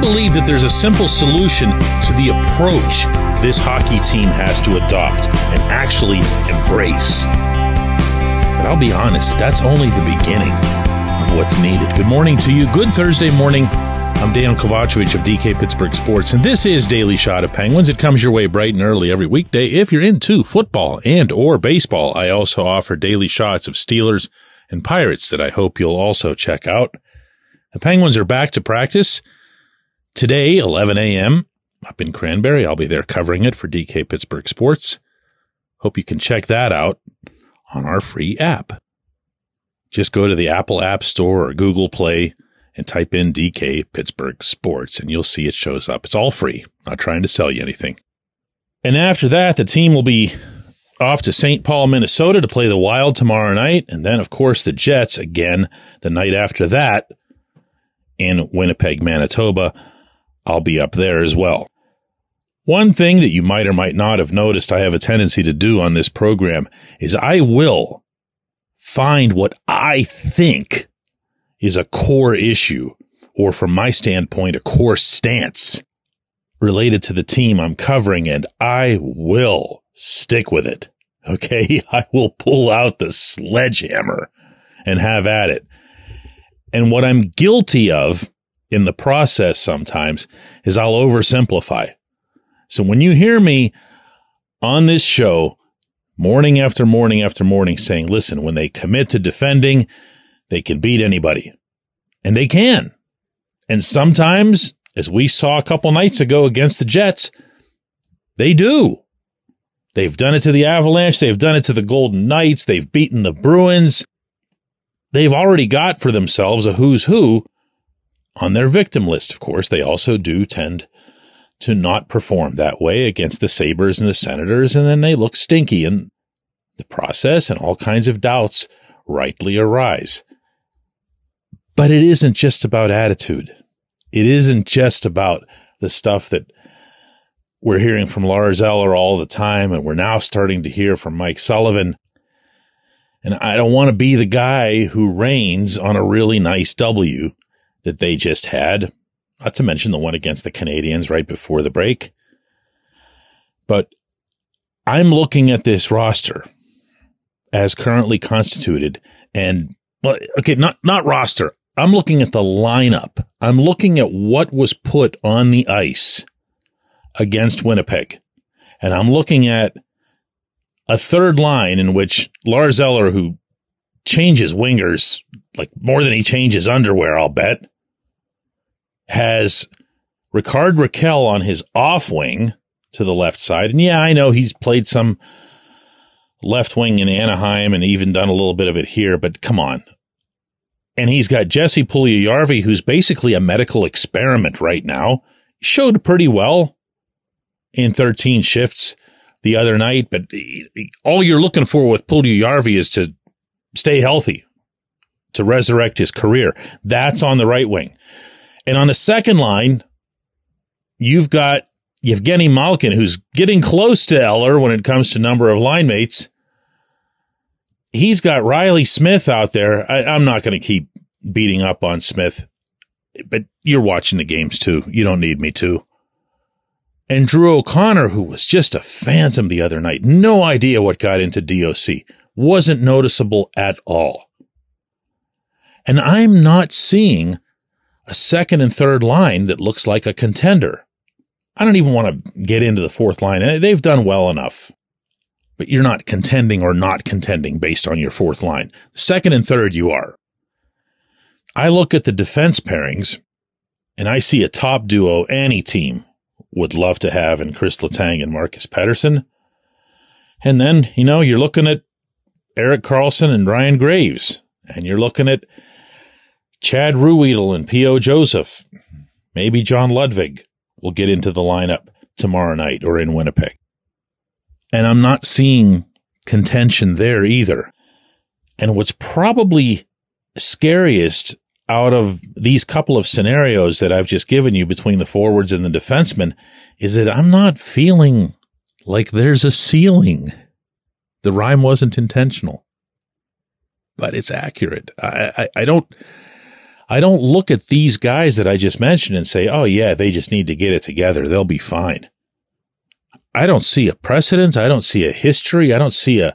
believe that there's a simple solution to the approach this hockey team has to adopt and actually embrace. But I'll be honest, that's only the beginning of what's needed. Good morning to you. Good Thursday morning. I'm Dejan Kovacevic of DK Pittsburgh Sports, and this is Daily Shot of Penguins. It comes your way bright and early every weekday. If you're into football and or baseball, I also offer daily shots of Steelers and Pirates that I hope you'll also check out. The Penguins are back to practice today, 11 a.m., up in Cranberry. I'll be there covering it for DK Pittsburgh Sports. Hope you can check that out on our free app. Just go to the Apple App Store or Google Play and type in DK Pittsburgh Sports, and you'll see it shows up. It's all free. Not trying to sell you anything. And after that, the team will be off to St. Paul, Minnesota to play the Wild tomorrow night, and then, of course, the Jets again the night after that in Winnipeg, Manitoba. I'll be up there as well. One thing that you might or might not have noticed I have a tendency to do on this program is I will find what I think is a core issue, or from my standpoint, a core stance related to the team I'm covering, and I will stick with it. Okay? I will pull out the sledgehammer and have at it. And what I'm guilty of in the process sometimes is I'll oversimplify. So when you hear me on this show, morning after morning after morning, saying, listen, when they commit to defending, they can beat anybody. And they can. And sometimes, as we saw a couple nights ago against the Jets, they do. They've done it to the Avalanche. They've done it to the Golden Knights. They've beaten the Bruins. They've already got for themselves a who's who on their victim list. Of course, they also do tend to not perform that way against the Sabres and the Senators, and then they look stinky in the process, and all kinds of doubts rightly arise. But it isn't just about attitude. It isn't just about the stuff that we're hearing from Lars Eller all the time, and we're now starting to hear from Mike Sullivan. And I don't want to be the guy who rains on a really nice W that they just had, not to mention the one against the Canadiens right before the break. But I'm looking at this roster as currently constituted, and, well, okay, not roster. I'm looking at the lineup. I'm looking at what was put on the ice against Winnipeg. And I'm looking at a third line in which Lars Eller, who changes wingers like more than he changes underwear, I'll bet, has Ricard Raquel on his off wing to the left side. And yeah, I know he's played some left wing in Anaheim and even done a little bit of it here, but come on. And he's got Jesse Puljujarvi, who's basically a medical experiment right now. Showed pretty well in 13 shifts the other night, but all you're looking for with Puljujarvi is to stay healthy, to resurrect his career. That's on the right wing. And on the second line, you've got Evgeny Malkin, who's getting close to Eller when it comes to number of line mates. He's got Riley Smith out there. I'm not going to keep beating up on Smith, but you're watching the games too. You don't need me to. And Drew O'Connor, who was just a phantom the other night. No idea what got into DOC. Wasn't noticeable at all. And I'm not seeing a second and third line that looks like a contender. I don't even want to get into the fourth line. They've done well enough. But you're not contending or not contending based on your fourth line. Second and third, you are. I look at the defense pairings, and I see a top duo any team would love to have in Chris Letang and Marcus Pettersson. And then, you're looking at Erik Karlsson and Ryan Graves, and you're looking at Chad Ruhwedel and P.O. Joseph. Maybe John Ludwig will get into the lineup tomorrow night or in Winnipeg. And I'm not seeing contention there either. And what's probably scariest out of these couple of scenarios that I've just given you between the forwards and the defensemen is that I'm not feeling like there's a ceiling. The rhyme wasn't intentional, but it's accurate. I don't look at these guys that I just mentioned and say, oh, yeah, they just need to get it together. They'll be fine. I don't see a precedent. I don't see a history. I don't see a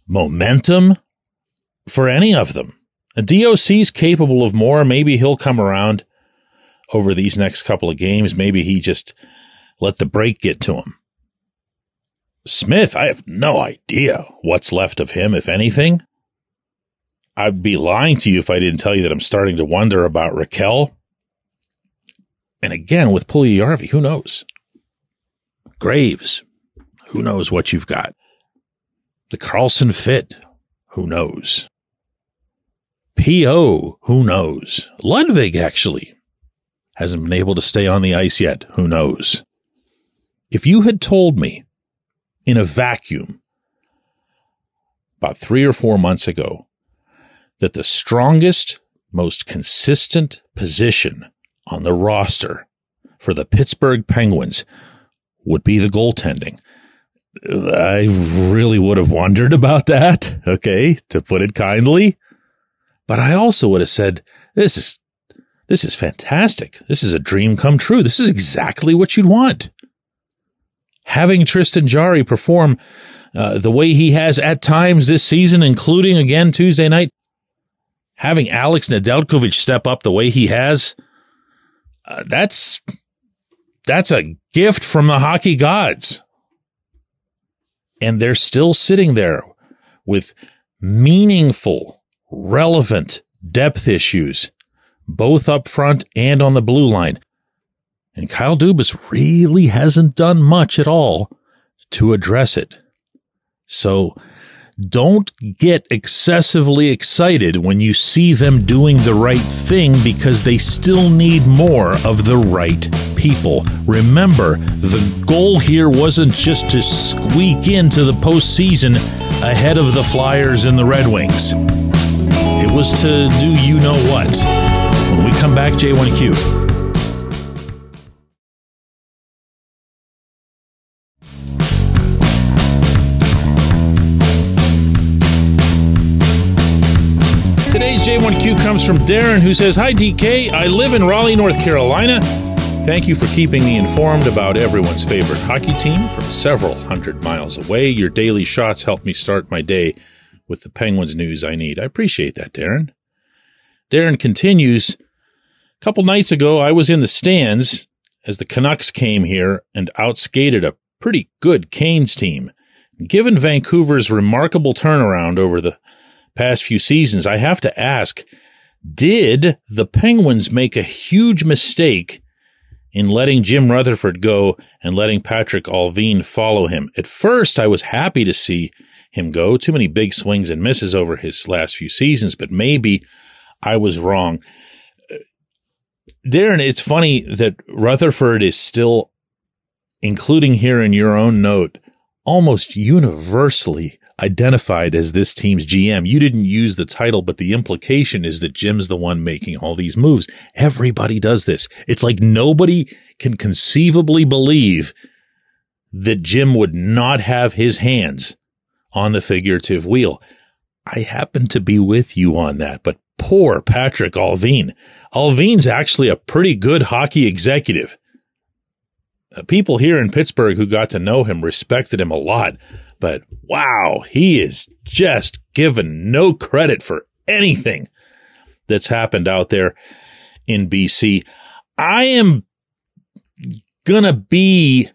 momentum for any of them. A DOC's capable of more. Maybe he'll come around over these next couple of games. Maybe he just let the break get to him. Smith, I have no idea what's left of him, if anything. I'd be lying to you if I didn't tell you that I'm starting to wonder about Raquel. And again, with Puljujarvi, who knows? Graves, who knows what you've got? The Carlson fit, who knows? P.O., who knows? Ludwig, actually, hasn't been able to stay on the ice yet, who knows? If you had told me in a vacuum about 3 or 4 months ago that the strongest, most consistent position on the roster for the Pittsburgh Penguins would be the goaltending, I really would have wondered about that, okay, to put it kindly. But I also would have said, this is fantastic. This is a dream come true. This is exactly what you'd want. Having Tristan Jarry perform the way he has at times this season, including again Tuesday night, having Alex Nedeljkovic step up the way he has, that's a gift from the hockey gods. And they're still sitting there with meaningful, relevant depth issues, both up front and on the blue line. And Kyle Dubas really hasn't done much at all to address it. So don't get excessively excited when you see them doing the right thing, because they still need more of the right people. Remember, the goal here wasn't just to squeak into the postseason ahead of the Flyers and the Red Wings. It was to do you know what. When we come back, J1Q. Today's J1Q comes from Darren, who says, "Hi DK, I live in Raleigh, North Carolina. Thank you for keeping me informed about everyone's favorite hockey team from several hundred miles away. Your daily shots help me start my day with the Penguins news I need." I appreciate that, Darren. Darren continues, "A couple nights ago, I was in the stands as the Canucks came here and outskated a pretty good Canes team. Given Vancouver's remarkable turnaround over the past few seasons, I have to ask, did the Penguins make a huge mistake in letting Jim Rutherford go and letting Patrick Allvin follow him? At first, I was happy to see him go. Too many big swings and misses over his last few seasons, but maybe I was wrong." Darren, it's funny that Rutherford is still, including here in your own note, almost universally identified as this team's GM. You didn't use the title, but the implication is that Jim's the one making all these moves. Everybody does this. It's like nobody can conceivably believe that Jim would not have his hands on the figurative wheel. I happen to be with you on that, but poor Patrick Allvin. Allvin's actually a pretty good hockey executive. People here in Pittsburgh who got to know him respected him a lot. But wow, he is just given no credit for anything that's happened out there in BC. I am going to be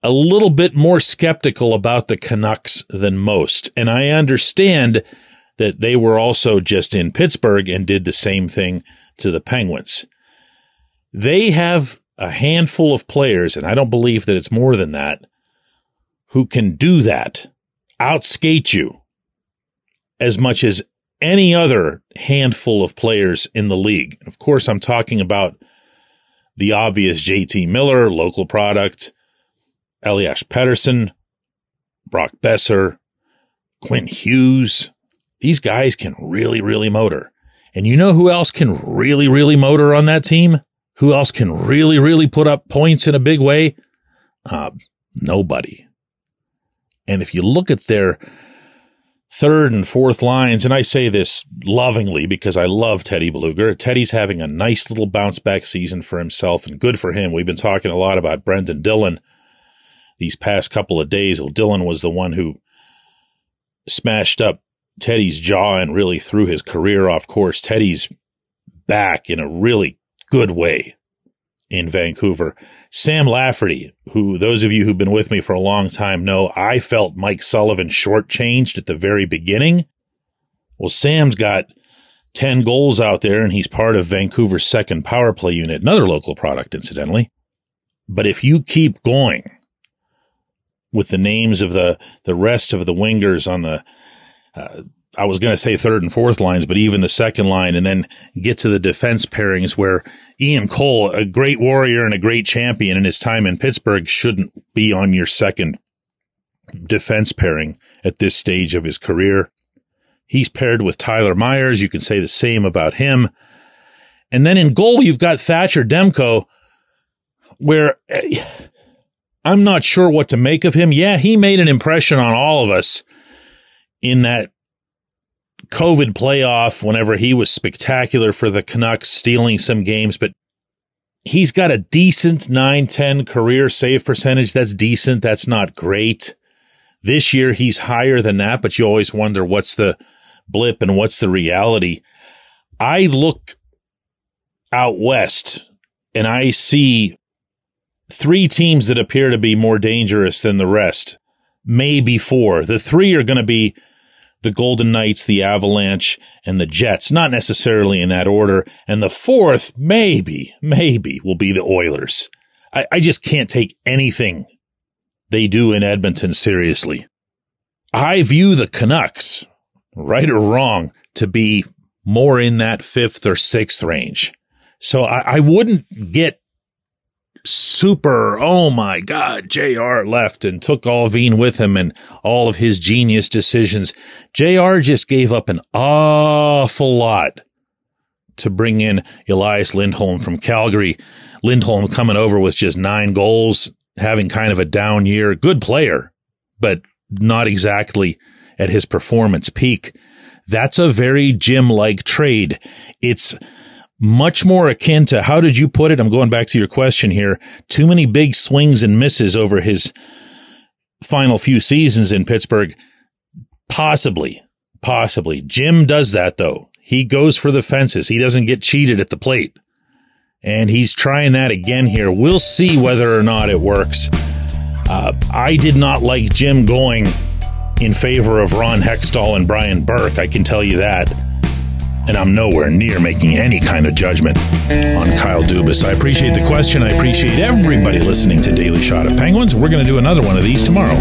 a little bit more skeptical about the Canucks than most. And I understand that they were also just in Pittsburgh and did the same thing to the Penguins. They have a handful of players, and I don't believe that it's more than that, who can do that, outskate you as much as any other handful of players in the league. Of course, I'm talking about the obvious JT Miller, local product, Elias Pettersson, Brock Besser, Quinn Hughes. These guys can really, really motor. And you know who else can really, really motor on that team? Who else can really, really put up points in a big way? Nobody. And if you look at their third and fourth lines, and I say this lovingly because I love Teddy Bluger. Teddy's having a nice little bounce-back season for himself, and good for him. We've been talking a lot about Brendan Dillon these past couple of days. Well, Dillon was the one who smashed up Teddy's jaw and really threw his career off course. Teddy's back in a really good way in Vancouver. Sam Lafferty, who those of you who've been with me for a long time know, I felt Mike Sullivan shortchanged at the very beginning. Well, Sam's got 10 goals out there, and he's part of Vancouver's second power play unit, another local product, incidentally. But if you keep going with the names of the rest of the wingers on the I was going to say third and fourth lines, but even the second line, and then get to the defense pairings where Ian Cole, a great warrior and a great champion in his time in Pittsburgh, shouldn't be on your second defense pairing at this stage of his career. He's paired with Tyler Myers. You can say the same about him. And then in goal, you've got Thatcher Demko, where I'm not sure what to make of him. Yeah, he made an impression on all of us in that COVID playoff whenever he was spectacular for the Canucks, stealing some games, but he's got a decent 9-10 career save percentage. That's decent. That's not great. This year, he's higher than that, but you always wonder what's the blip and what's the reality. I look out west and I see 3 teams that appear to be more dangerous than the rest, maybe 4. The 3 are going to be the Golden Knights, the Avalanche, and the Jets, not necessarily in that order. And the 4th, maybe, will be the Oilers. I just can't take anything they do in Edmonton seriously. I view the Canucks, right or wrong, to be more in that 5th or 6th range. So I wouldn't get super, oh my God, JR left and took Alvin with him and all of his genius decisions. JR just gave up an awful lot to bring in Elias Lindholm from Calgary. Lindholm coming over with just 9 goals, having kind of a down year. Good player, but not exactly at his performance peak. That's a very Jim-like trade. It's much more akin to, how did you put it? I'm going back to your question here. Too many big swings and misses over his final few seasons in Pittsburgh. Possibly. Jim does that, though. He goes for the fences. He doesn't get cheated at the plate. And he's trying that again here. We'll see whether or not it works. I did not like Jim going in favor of Ron Hextall and Brian Burke. I can tell you that. And I'm nowhere near making any kind of judgment on Kyle Dubas. I appreciate the question. I appreciate everybody listening to Daily Shot of Penguins. We're going to do another one of these tomorrow.